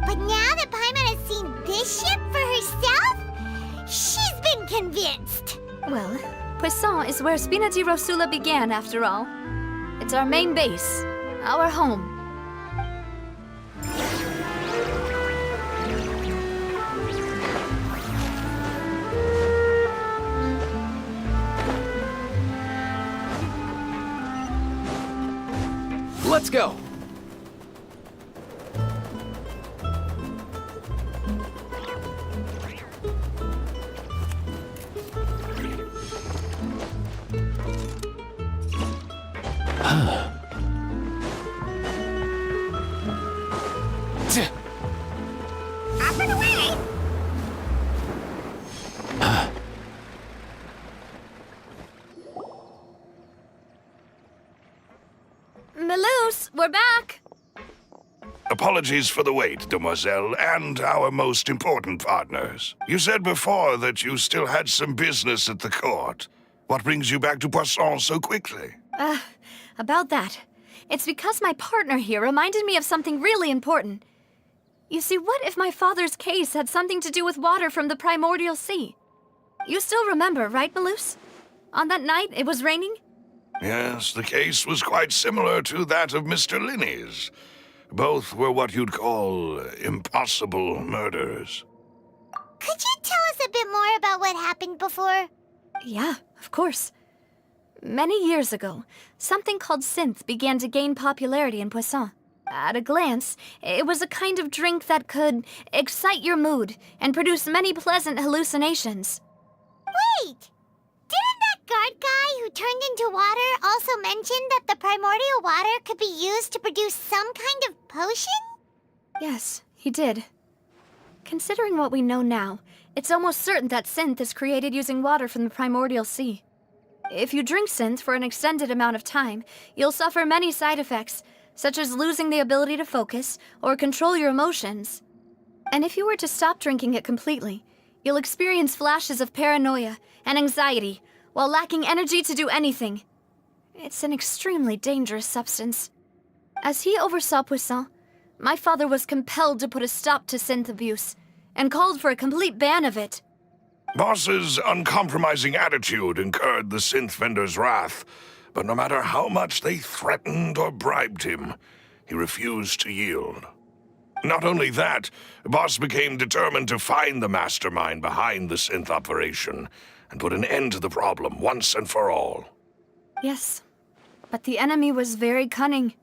But now that Paimon has seen this ship for herself, she's been convinced. Well, Poisson is where Spina di Rosula began, after all. It's our main base, our home. Let's go! Up and away! Melus, we're back! Apologies for the wait, demoiselle, and our most important partners. You said before that you still had some business at the court. What brings you back to Poisson so quickly? About that. It's because my partner here reminded me of something really important. You see, what if my father's case had something to do with water from the primordial sea? You still remember, right, Melus? On that night, it was raining? Yes, the case was quite similar to that of Mr. Linney's. Both were what you'd call impossible murders. Could you tell us a bit more about what happened before? Yeah, of course. Many years ago, something called synth began to gain popularity in Poisson. At a glance, it was a kind of drink that could excite your mood and produce many pleasant hallucinations. Wait! Didn't that guard guy who turned into water also mention that the primordial water could be used to produce some kind of potion? Yes, he did. Considering what we know now, it's almost certain that synth is created using water from the primordial sea. If you drink synth for an extended amount of time, you'll suffer many side effects, such as losing the ability to focus or control your emotions. And if you were to stop drinking it completely, you'll experience flashes of paranoia and anxiety while lacking energy to do anything. It's an extremely dangerous substance. As he oversaw Poisson, my father was compelled to put a stop to synth abuse and called for a complete ban of it. Boss's uncompromising attitude incurred the synth vendor's wrath, but no matter how much they threatened or bribed him, he refused to yield. Not only that, Boss became determined to find the mastermind behind the synth operation and put an end to the problem once and for all. Yes, but the enemy was very cunning.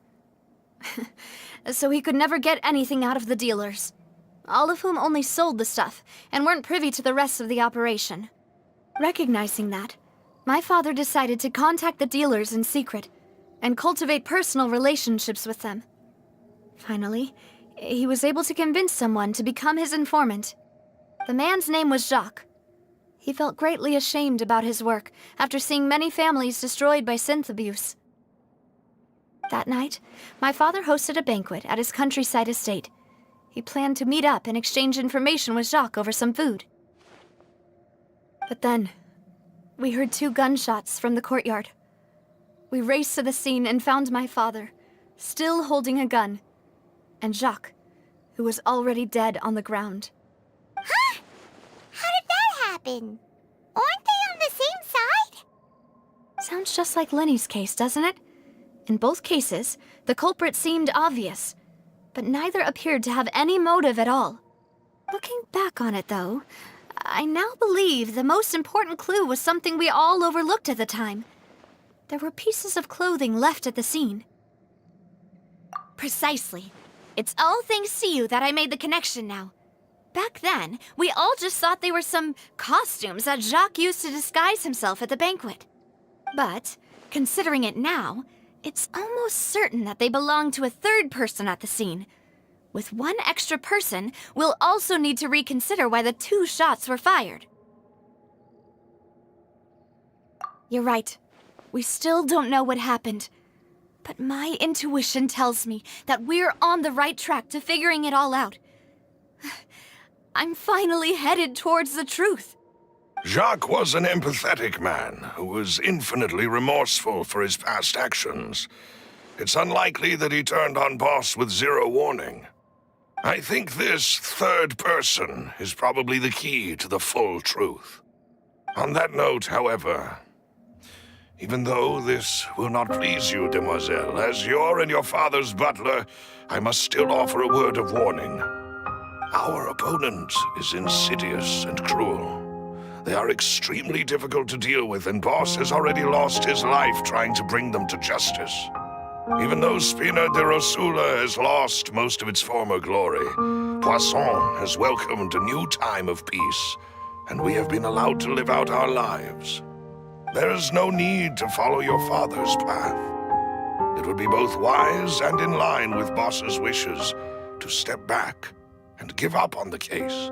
So he could never get anything out of the dealers, all of whom only sold the stuff and weren't privy to the rest of the operation. Recognizing that, my father decided to contact the dealers in secret and cultivate personal relationships with them. Finally, he was able to convince someone to become his informant. The man's name was Jacques. He felt greatly ashamed about his work after seeing many families destroyed by synth abuse. That night, my father hosted a banquet at his countryside estate. He planned to meet up and exchange information with Jacques over some food. But then, we heard 2 gunshots from the courtyard. We raced to the scene and found my father, still holding a gun, and Jacques, who was already dead on the ground. Huh? How did that happen? Aren't they on the same side? Sounds just like Lenny's case, doesn't it? In both cases, the culprit seemed obvious, but neither appeared to have any motive at all. Looking back on it, though, I now believe the most important clue was something we all overlooked at the time. There were pieces of clothing left at the scene. Precisely. It's all thanks to you that I made the connection now. Back then, we all just thought they were some costumes that Jacques used to disguise himself at the banquet. But, considering it now, it's almost certain that they belong to a third person at the scene. With one extra person, we'll also need to reconsider why the 2 shots were fired. You're right. We still don't know what happened. But my intuition tells me that we're on the right track to figuring it all out. I'm finally headed towards the truth. Jacques was an empathetic man who was infinitely remorseful for his past actions. It's unlikely that he turned on Boss with 0 warning. I think this third person is probably the key to the full truth. On that note, however, even though this will not please you, demoiselle, as your and your father's butler, I must still offer a word of warning. Our opponent is insidious and cruel. They are extremely difficult to deal with, and Boss has already lost his life trying to bring them to justice. Even though Spina de Rosula has lost most of its former glory, Poisson has welcomed a new time of peace, and we have been allowed to live out our lives. There is no need to follow your father's path. It would be both wise and in line with Boss's wishes to step back and give up on the case.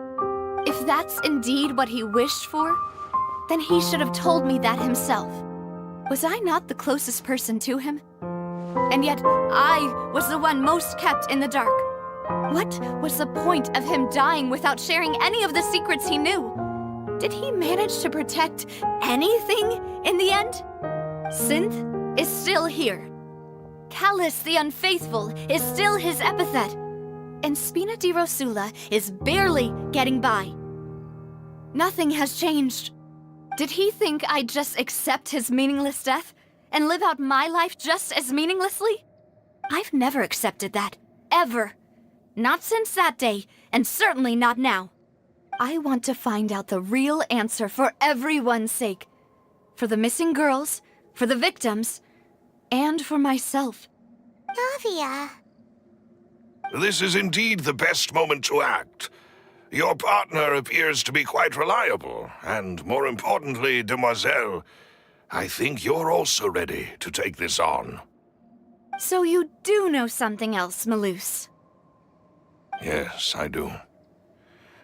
If that's indeed what he wished for, then he should have told me that himself. Was I not the closest person to him? And yet, I was the one most kept in the dark. What was the point of him dying without sharing any of the secrets he knew? Did he manage to protect anything in the end? Synth is still here. Callus the Unfaithful is still his epithet. And Spina di Rosula is barely getting by. Nothing has changed. Did he think I'd just accept his meaningless death and live out my life just as meaninglessly? I've never accepted that, ever. Not since that day, and certainly not now. I want to find out the real answer for everyone's sake. For the missing girls, for the victims, and for myself. Navia. This is indeed the best moment to act. Your partner appears to be quite reliable, and more importantly, demoiselle, I think you're also ready to take this on. So you do know something else, Maloose? Yes, I do.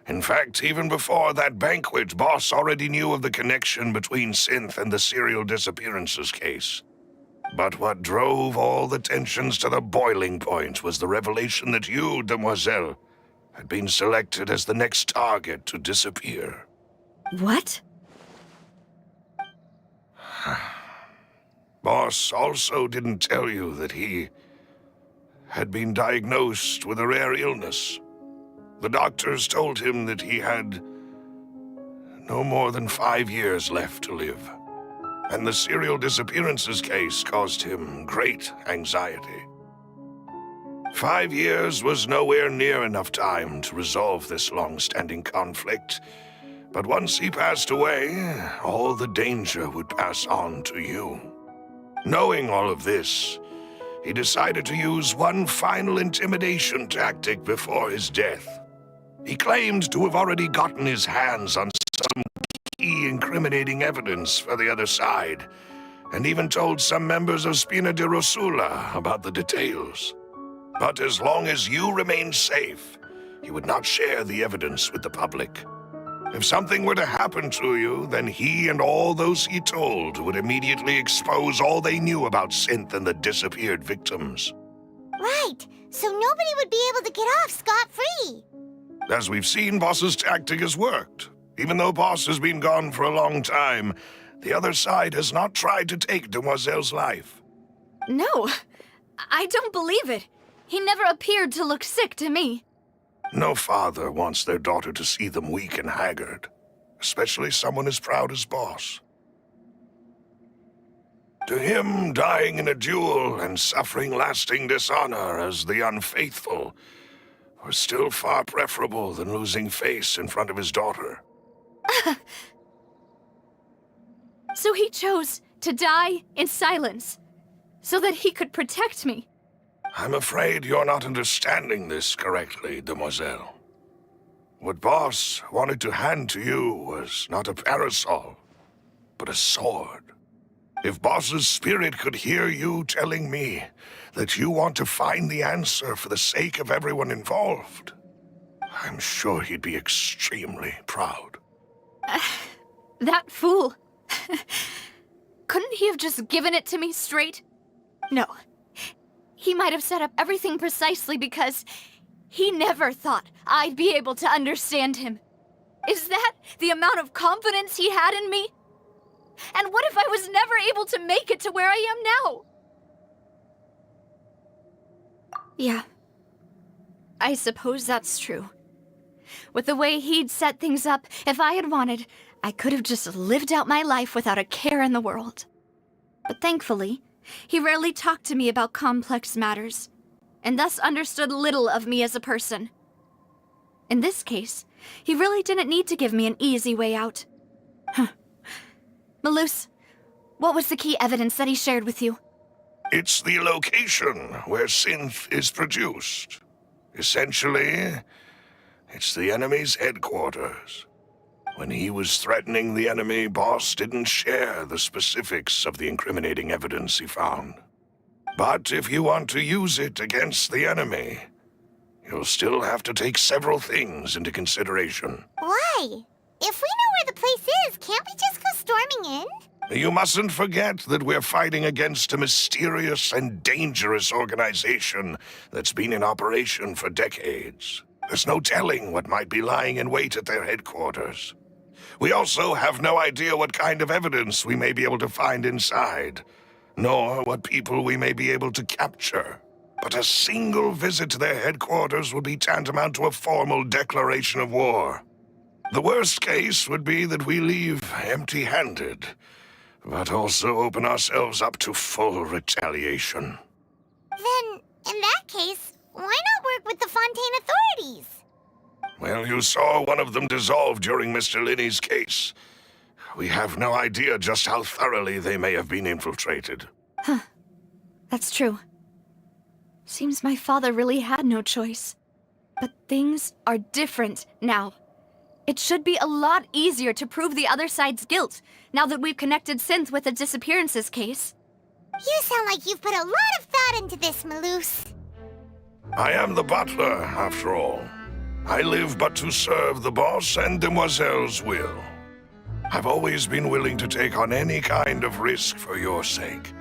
In fact, even before that banquet, Boss already knew of the connection between Synth and the serial disappearances case. But what drove all the tensions to the boiling point was the revelation that you, demoiselle, had been selected as the next target to disappear. What? Boss also didn't tell you that he had been diagnosed with a rare illness. The doctors told him that he had no more than 5 years left to live. And the serial disappearances case caused him great anxiety. 5 years was nowhere near enough time to resolve this long-standing conflict. But once he passed away, all the danger would pass on to you. Knowing all of this, he decided to use one final intimidation tactic before his death. He claimed to have already gotten his hands on some key incriminating evidence for the other side, and even told some members of Spina di Rosula about the details. But as long as you remained safe, he would not share the evidence with the public. If something were to happen to you, then he and all those he told would immediately expose all they knew about Synth and the disappeared victims. Right, so nobody would be able to get off scot-free. As we've seen, Boss's tactic has worked. Even though Boss has been gone for a long time, the other side has not tried to take Demoiselle's life. No, I don't believe it. He never appeared to look sick to me. No father wants their daughter to see them weak and haggard, especially someone as proud as Boss. To him, dying in a duel and suffering lasting dishonor as the unfaithful was still far preferable than losing face in front of his daughter. So he chose to die in silence, so that he could protect me. I'm afraid you're not understanding this correctly, Demoiselle. What Boss wanted to hand to you was not a parasol, but a sword. If Boss's spirit could hear you telling me that you want to find the answer for the sake of everyone involved, I'm sure he'd be extremely proud. That fool. Couldn't he have just given it to me straight? No. He might have set up everything precisely because he never thought I'd be able to understand him. Is that the amount of confidence he had in me? And what if I was never able to make it to where I am now? Yeah. I suppose that's true. With the way he'd set things up, if I had wanted, I could have just lived out my life without a care in the world. But thankfully, he rarely talked to me about complex matters, and thus understood little of me as a person. In this case, he really didn't need to give me an easy way out. Malus, what was the key evidence that he shared with you? It's the location where Synth is produced. Essentially, it's the enemy's headquarters. When he was threatening the enemy, Boss didn't share the specifics of the incriminating evidence he found. But if you want to use it against the enemy, you'll still have to take several things into consideration. Why? If we know where the place is, can't we just go storming in? You mustn't forget that we're fighting against a mysterious and dangerous organization that's been in operation for decades. There's no telling what might be lying in wait at their headquarters. We also have no idea what kind of evidence we may be able to find inside, nor what people we may be able to capture. But a single visit to their headquarters would be tantamount to a formal declaration of war. The worst case would be that we leave empty-handed, but also open ourselves up to full retaliation. Then, in that case, why not work with the Fontaine authorities? Well, you saw one of them dissolve during Mr. Linney's case. We have no idea just how thoroughly they may have been infiltrated. That's true. Seems my father really had no choice. But things are different now. It should be a lot easier to prove the other side's guilt, now that we've connected Synth with the disappearances case. You sound like you've put a lot of thought into this, Malus. I am the butler, after all. I live but to serve the boss and Demoiselle's will. I've always been willing to take on any kind of risk for your sake.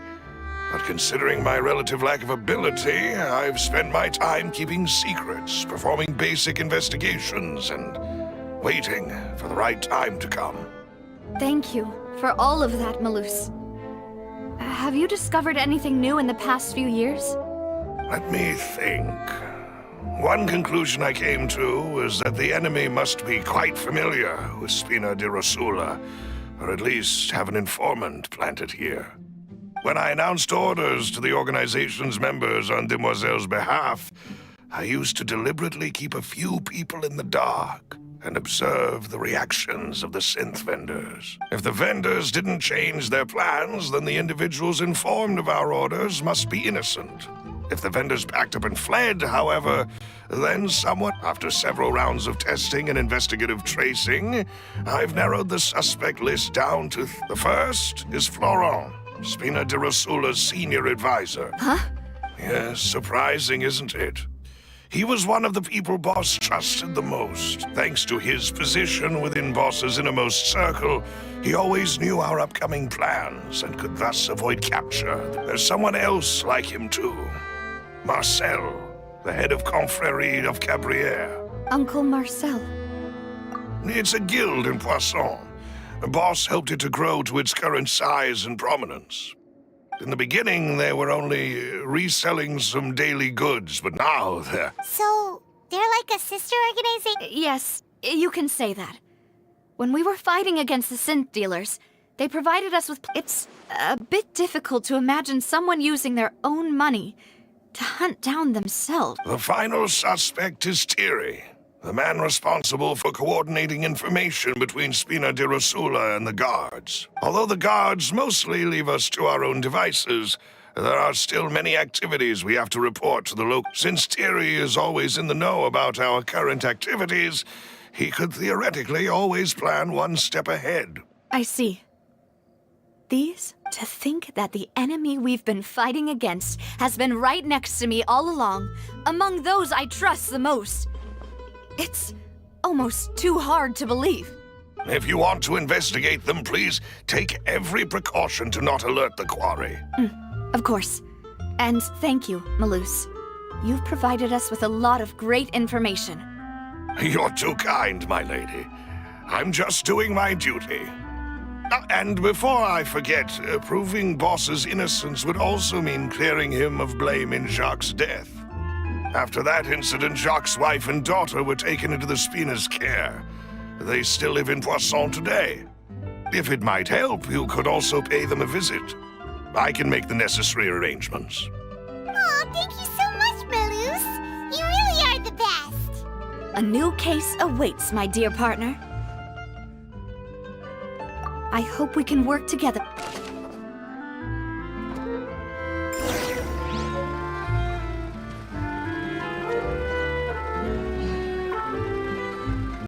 But considering my relative lack of ability, I've spent my time keeping secrets, performing basic investigations, and waiting for the right time to come. Thank you for all of that, Malus. Have you discovered anything new in the past few years? Let me think. One conclusion I came to was that the enemy must be quite familiar with Spina di Rosula, or at least have an informant planted here. When I announced orders to the organization's members on Demoiselle's behalf, I used to deliberately keep a few people in the dark and observe the reactions of the synth vendors. If the vendors didn't change their plans, then the individuals informed of our orders must be innocent. If the vendors packed up and fled, however, then someone, after several rounds of testing and investigative tracing, I've narrowed the suspect list down to the first is Florent, Spina di Rosula's senior advisor. Huh? Yes, surprising, isn't it? He was one of the people Boss trusted the most. Thanks to his position within Boss's innermost circle, he always knew our upcoming plans and could thus avoid capture. There's someone else like him too. Marcel, the head of Confrérie of Cabrières. Uncle Marcel. It's a guild in Poisson. Boss helped it to grow to its current size and prominence. In the beginning, they were only reselling some daily goods, but now they're... So, they're like a sister organization? Yes, you can say that. When we were fighting against the synth dealers, they provided us with... It's a bit difficult to imagine someone using their own money to hunt down themselves. The final suspect is Thierry, the man responsible for coordinating information between Spina di Rosula and the guards. Although the guards mostly leave us to our own devices, there are still many activities we have to report to the local. Since Thierry is always in the know about our current activities, he could theoretically always plan one step ahead. I see. These? To think that the enemy we've been fighting against has been right next to me all along, among those I trust the most. It's almost too hard to believe. If you want to investigate them, please take every precaution to not alert the quarry. Of course. And thank you, Malus. You've provided us with a lot of great information. You're too kind, my lady. I'm just doing my duty. And before I forget, proving Boss's innocence would also mean clearing him of blame in Jacques' death. After that incident, Jacques' wife and daughter were taken into the Spina's care. They still live in Poisson today. If it might help, you could also pay them a visit. I can make the necessary arrangements. Aw, thank you so much, Malus. You really are the best. A new case awaits, my dear partner. I hope we can work together.